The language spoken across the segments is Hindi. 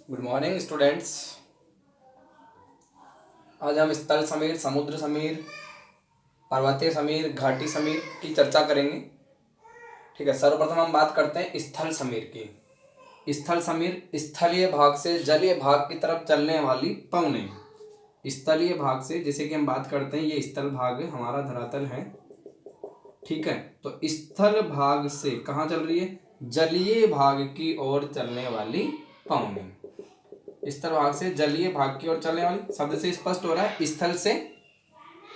Good morning students. आज हम स्थल समीर, समुद्र समीर, पर्वतीय समीर, घाटी समीर की चर्चा करेंगे। ठीक है, सर्वप्रथम हम बात करते हैं स्थल समीर की। स्थल समीर स्थलीय भाग से जलीय भाग की तरफ चलने वाली पवने। स्थलीय भाग से, जैसे कि हम बात करते हैं, ये स्थल भाग हमारा धरातल है। ठीक है, तो स्थल भाग से कहाँ चल रही है? जलीय भाग की ओर चलने वाली पवने। स्थल भाग से जलीय भाग की ओर चलने वाली, शब्द से स्पष्ट हो रहा है।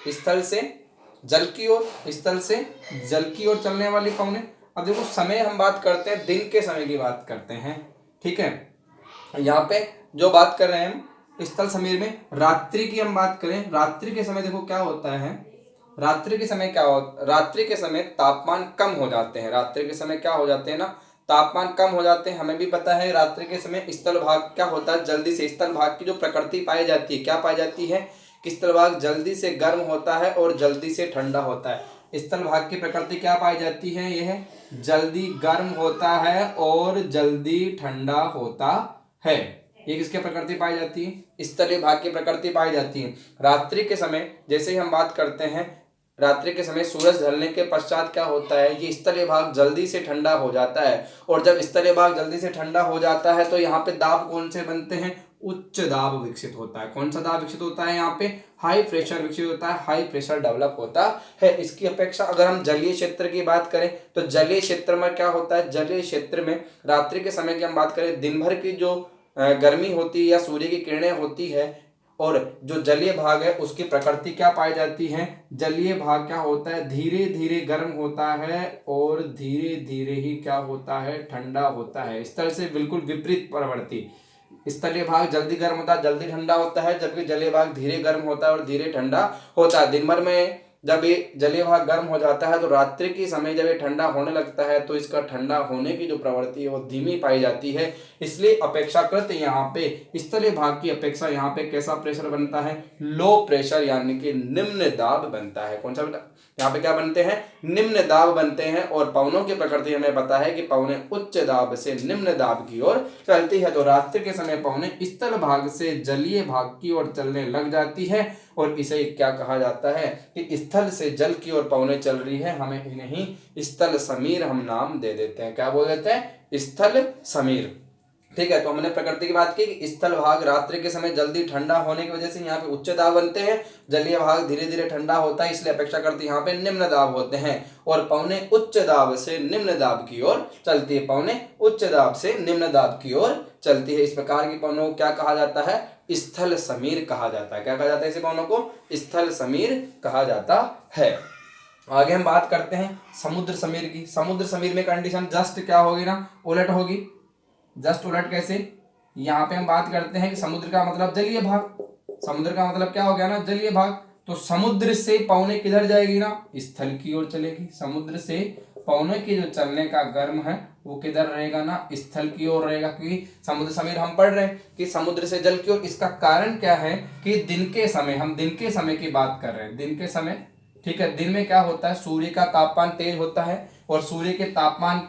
स्थल से जल की ओर, स्थल से जल की ओर चलने वाली पवने। अब देखो, समय हम बात करते हैं, दिन के समय की बात करते हैं। ठीक है, यहाँ पे जो बात कर रहे हैं हम स्थल समीर में, रात्रि की हम बात करें, रात्रि के समय देखो क्या होता है। रात्रि के समय क्या होता, रात्रि के समय तापमान कम हो जाते हैं। रात्रि के समय क्या हो जाते हैं ना, तापमान कम हो जाते हैं। हमें भी पता है रात्रि के समय स्थल भाग क्या होता है, जल्दी से स्थल भाग की जो प्रकृति पाई जाती है, क्या पाई जाती है कि स्थल भाग जल्दी से गर्म होता है और जल्दी से ठंडा होता है। स्थल भाग की प्रकृति क्या पाई जाती है? यह जल्दी गर्म होता है और जल्दी ठंडा होता है। ये किसकी प्रकृति पाई जाती है? स्थलीय भाग की प्रकृति पाई जाती है। रात्रि के समय जैसे ही हम बात करते हैं, रात्रि के समय सूरज ढलने के पश्चात क्या होता है, ये स्थलीय भाग जल्दी से ठंडा हो जाता है। और जब स्थलीय भाग जल्दी से ठंडा हो जाता है तो यहाँ पे दाब कौन से बनते हैं? उच्च दाब विकसित होता है। कौन सा दाब विकसित होता है? यहाँ पे हाई प्रेशर विकसित होता है, हाई प्रेशर डेवलप होता है। इसकी अपेक्षा अगर हम जलीय क्षेत्र की बात करें तो जलीय क्षेत्र में क्या होता है? जलीय क्षेत्र में रात्रि के समय की हम बात करें, दिन भर की जो गर्मी होती है या सूर्य की किरणें होती है, और जो जलीय भाग है उसकी प्रकृति क्या पाई जाती है? जलीय भाग क्या होता है? धीरे धीरे गर्म होता है और धीरे धीरे ही क्या होता है? ठंडा होता है। स्थल से बिल्कुल विपरीत प्रवृत्ति। स्थलीय भाग जल्दी गर्म होता है, जल्दी ठंडा होता है, जबकि जलीय भाग धीरे गर्म होता है और धीरे ठंडा होता है। दिन भर में जब ये जलीय भाग गर्म हो जाता है तो रात्रि के समय जब ये ठंडा होने लगता है तो इसका ठंडा होने की जो प्रवृत्ति है वो धीमी पाई जाती है। इसलिए अपेक्षाकृत यहाँ पे स्थलीय भाग की अपेक्षा यहाँ पे कैसा प्रेशर बनता है? लो प्रेशर, यानी कि निम्न दाब बनता है। कौन सा बेटा? यहाँ पे क्या बनते हैं? निम्न दाब बनते हैं। और पवनों की प्रकृति हमें पता है कि पवने उच्च दाब से निम्न दाब की ओर चलती है। तो रात्रि के समय पवने स्थल भाग से जलीय भाग की ओर चलने लग जाती है और इसे क्या कहा जाता है कि स्थल से जल की ओर पवने चल रही है। हमें इन्हें स्थल समीर हम नाम दे देते हैं। क्या बोल देते हैं? स्थल समीर। ठीक है, तो हमने प्रकृति की बात की कि स्थल भाग रात्रि के समय जल्दी ठंडा होने की वजह से यहाँ पे उच्च दाब बनते हैं, जलीय भाग धीरे धीरे ठंडा होता है, इसलिए अपेक्षाकृत यहाँ पे निम्न दाब होते हैं। और पवने उच्च दाब से निम्न दाब की ओर चलती है। पवने उच्च दाब से निम्न दाब की ओर चलती है। इस प्रकार की पवनों को क्या कहा जाता है? स्थल समीर कहा जाता है। क्या कहा जाता है? ऐसे पवनों को स्थल समीर कहा जाता है। आगे हम बात करते हैं समुद्र समीर की। समुद्र समीर में कंडीशन जस्ट क्या होगी ना, उलट होगी। जस्ट उलट कैसे? यहाँ पे हम बात करते हैं कि समुद्र का मतलब जलीय भाग। समुद्र का मतलब क्या हो गया ना? जलीय भाग। तो समुद्र से पवने किधर जाएगी ना? स्थल की ओर चलेगी। समुद्र से पवने की जो चलने का गर्म है वो किधर रहेगा ना? स्थल की ओर रहेगा। क्योंकि समुद्र समीर हम पढ़ रहे हैं कि समुद्र से जल की ओर। इसका कारण क्या है कि दिन के समय, हम दिन के समय की बात कर रहे हैं। दिन के समय, ठीक है, दिन में क्या होता है? सूर्य का तापमान तेज होता है और सूर्य के तापमान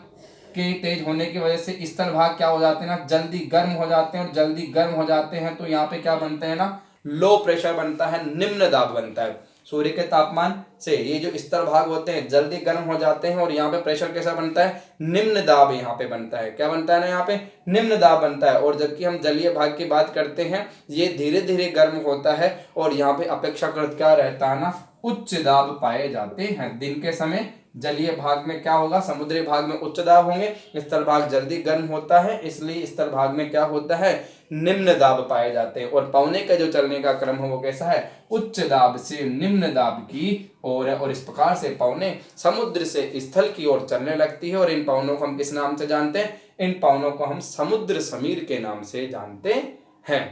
के तेज होने की वजह से स्थल भाग क्या हो जाते हैं ना? जल्दी गर्म हो जाते हैं। और जल्दी गर्म हो जाते हैं तो यहाँ पे क्या बनते हैं ना? लो प्रेशर बनता है, निम्न दाब बनता है। सूर्य के तापमान से ये जो स्थल भाग होते हैं जल्दी गर्म हो जाते हैं और यहाँ पे प्रेशर कैसा बनता है? निम्न दाब यहाँ पे बनता है। क्या बनता है ना? यहाँ पे निम्न दाब बनता है। और जबकि हम जलीय भाग की बात करते हैं, ये धीरे धीरे गर्म होता है और यहाँ पे अपेक्षाकृत क्या रहता है ना? उच्च दाब पाए जाते हैं। दिन के समय जलीय भाग में क्या होगा? समुद्री भाग में उच्च दाब होंगे। स्थल भाग जल्दी गर्म होता है, इसलिए स्थल भाग में क्या होता है? निम्न दाब पाए जाते हैं। और पवने का जो चलने का क्रम है वो कैसा है? उच्च दाब से निम्न दाब की ओर है। और इस प्रकार से पवने समुद्र से स्थल की ओर चलने लगती है। और इन पवनों को हम किस नाम से जानते हैं? इन पवनों को हम समुद्र समीर के नाम से जानते हैं,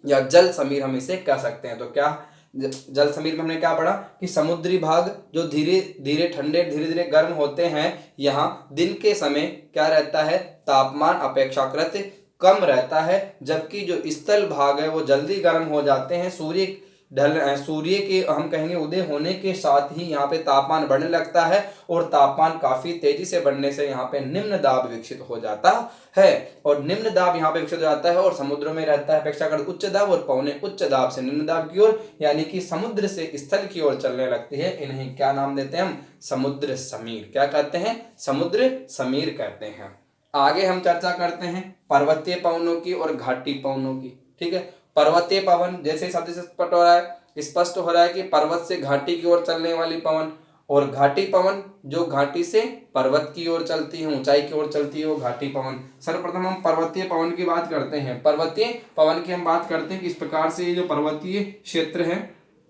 या जल समीर हम इसे कह सकते हैं। तो क्या जल समीर में हमने क्या पढ़ा कि समुद्री भाग जो धीरे धीरे ठंडे धीरे धीरे गर्म होते हैं, यहाँ दिन के समय क्या रहता है? तापमान अपेक्षाकृत कम रहता है, जबकि जो स्थल भाग है वो जल्दी गर्म हो जाते हैं। सूर्य सूर्य के हम कहेंगे उदय होने के साथ ही यहाँ पे तापमान बढ़ने लगता है और तापमान काफी तेजी से बढ़ने से यहाँ पे निम्न दाब विकसित हो जाता है और निम्न दाब यहाँ पे विकसित हो जाता है और समुद्र में रहता है अपेक्षाकृत उच्च दाब और पवने उच्च दाब से निम्न दाब की ओर यानी कि समुद्र से स्थल की ओर चलने लगती है। इन्हें क्या नाम देते हैं हम? समुद्र समीर। क्या कहते हैं? समुद्र समीर कहते हैं। आगे हम चर्चा करते हैं पर्वतीय पवनों की और घाटी पवनों की। ठीक है, पर्वतीय पवन जैसे शब्द से स्पष्ट हो रहा है कि पर्वत से घाटी की ओर चलने वाली पवन, और घाटी पवन जो घाटी से पर्वत की ओर चलती है, ऊंचाई की ओर चलती है, वो घाटी पवन। सर्वप्रथम हम पर्वतीय पवन की बात करते हैं। पर्वतीय पवन की हम बात करते हैं कि इस प्रकार से ये जो पर्वतीय क्षेत्र है,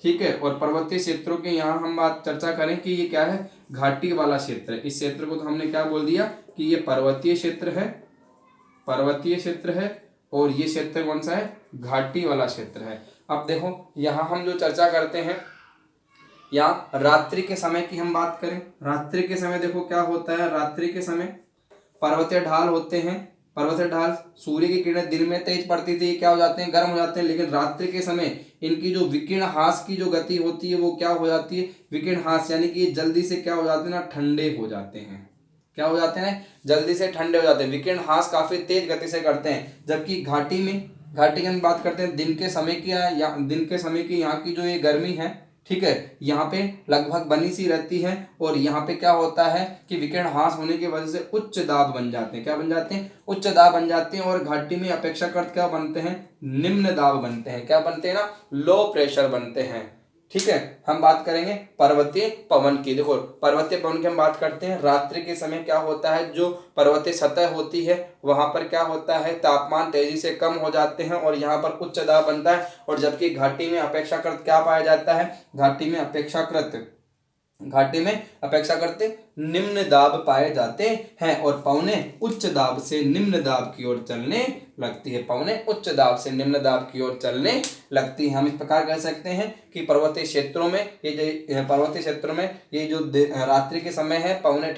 ठीक है, और पर्वतीय क्षेत्रों के यहाँ हम बात चर्चा करें कि ये क्या है? घाटी वाला क्षेत्र है। इस क्षेत्र को तो हमने क्या बोल दिया कि ये पर्वतीय क्षेत्र है, पर्वतीय क्षेत्र है, और ये क्षेत्र कौन सा है? घाटी वाला क्षेत्र है। अब देखो यहाँ हम जो चर्चा करते हैं, यहाँ रात्रि के समय की हम बात करें। रात्रि के समय देखो क्या होता है, रात्रि के समय पर्वतीय ढाल होते हैं। पर्वतीय ढाल, सूर्य की किरणें दिन में तेज पड़ती थी, क्या हो जाते हैं? गर्म हो जाते हैं। लेकिन रात्रि के समय इनकी जो विकिरण हास की जो गति होती है वो क्या हो जाती है? विकिरण हास, यानी कि जल्दी से क्या हो जाते हैं ना? ठंडे हो जाते हैं। क्या हो जाते हैं? जल्दी से ठंडे हो जाते हैं। विकिरण हास काफी तेज गति से करते हैं। जबकि घाटी की हम बात करते हैं दिन के समय की, या दिन के समय की यहाँ की जो ये गर्मी है, ठीक है, यहाँ पे लगभग बनी सी रहती है। और यहाँ पे क्या होता है कि विकिरण हास होने की वजह से उच्च दाब बन जाते हैं। क्या बन जाते हैं? उच्च दाब बन जाते हैं। और घाटी में अपेक्षाकृत क्या बनते हैं? निम्न दाब बनते हैं। क्या बनते हैं ना? लो प्रेशर बनते हैं। ठीक है, हम बात करेंगे पर्वतीय पवन की। देखो पर्वतीय पवन की हम बात करते हैं। रात्रि के समय क्या होता है? जो पर्वतीय सतह होती है वहां पर क्या होता है? तापमान तेजी से कम हो जाते हैं और यहाँ पर उच्च दाब बनता है। और जबकि घाटी में अपेक्षाकृत क्या पाया जाता है? घाटी में अपेक्षाकृत निम्न दाब पाए जाते हैं और पवने उच्च दाब से निम्न दाब की ओर चलने लगती है। पवने उच्च दाब से निम्न दाब की ओर चलने लगती है। हम इस प्रकार कह सकते हैं कि पर्वतीय क्षेत्रों में ये जो रात्रि के समय है, पवने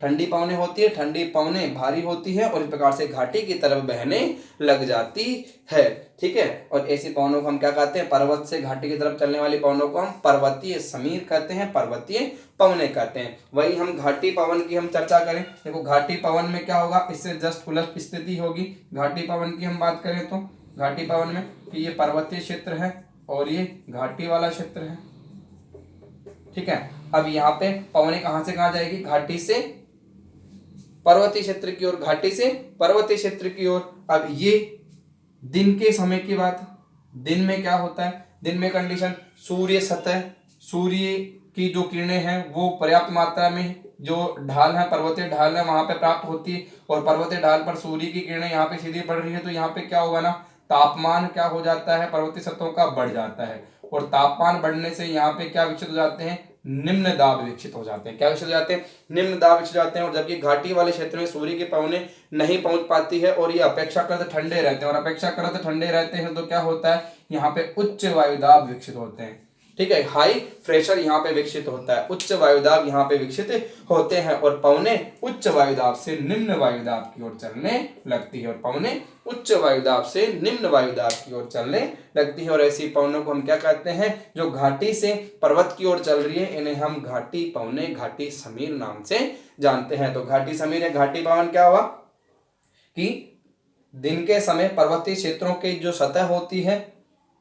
ठंडी पवने होती है, ठंडी पवने भारी होती है और इस प्रकार से घाटी की तरफ बहने लग जाती है। ठीक है, और ऐसी पवनों को हम क्या कहते हैं? पर्वत से घाटी की तरफ चलने वाली पवनों को हम पर्वतीय समीर कहते हैं, पर्वतीय पवने कहते हैं। वही हम घाटी पवन की हम चर्चा करें। देखो घाटी पवन में क्या होगा? इससे जस्ट उलट स्थिति होगी। घाटी पवन की हम बात करें तो घाटी पवन में कि ये पर्वतीय क्षेत्र है और ये घाटी वाला क्षेत्र है। ठीक है, अब यहाँ पे पवने कहाँ से कहाँ जाएगी? घाटी से पर्वतीय क्षेत्र की ओर, घाटी से पर्वतीय क्षेत्र की ओर। अब ये दिन के समय की बात, दिन में क्या होता है? दिन में कंडीशन, सूर्य की जो किरणें हैं वो पर्याप्त मात्रा में जो ढाल है, पर्वतीय ढाल है, वहां पे प्राप्त होती है और पर्वतीय ढाल पर सूर्य की किरणें यहाँ पे सीधी पड़ रही है। तो यहाँ पे क्या होगा ना? तापमान क्या हो जाता है? पर्वतीय सतहों का बढ़ जाता है और तापमान बढ़ने से यहाँ पे क्या विकसित हो जाते हैं? निम्न दाब विकसित हो जाते हैं। क्या विकसित हो जाते हैं? निम्न दाब विकसित हो जाते हैं। और जबकि घाटी वाले क्षेत्र में सूर्य की पवनें नहीं पहुंच पाती है और ये अपेक्षाकृत ठंडे रहते हैं, और अपेक्षाकृत ठंडे रहते हैं तो क्या होता है? यहाँ पे उच्च वायुदाब विकसित होते हैं। ठीक है, हाई प्रेशर यहाँ पे विकसित होता है, उच्च वायुदाब यहाँ पे विकसित होते हैं और पवने उच्च वायुदाब से निम्न वायुदाब की ओर चलने लगती है, और पवने उच्च वायुदाब से निम्न वायुदाब की ओर चलने लगती है। और ऐसी पवनों को हम क्या कहते हैं? जो घाटी से पर्वत की ओर चल रही है, इन्हें हम घाटी पवने, घाटी समीर नाम से जानते हैं। तो घाटी समीर या घाटी पवन क्या हुआ कि दिन के समय पर्वतीय क्षेत्रों की जो सतह होती है,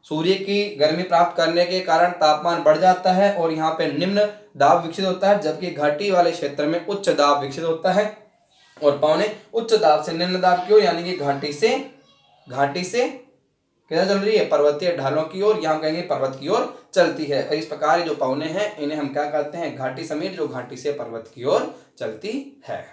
सूर्य की गर्मी प्राप्त करने के कारण तापमान बढ़ जाता है और यहाँ पे निम्न दाब विकसित होता है। जबकि घाटी वाले क्षेत्र में उच्च दाब विकसित होता है और पवने उच्च दाब से निम्न दाब की ओर, यानी कि घाटी से कैसे चल रही है? पर्वतीय ढालों की ओर, यहाँ कहेंगे पर्वत की ओर चलती है। इस प्रकार जो पवने हैं इन्हें हम क्या कहते हैं? घाटी समीर, जो घाटी से पर्वत की ओर चलती है।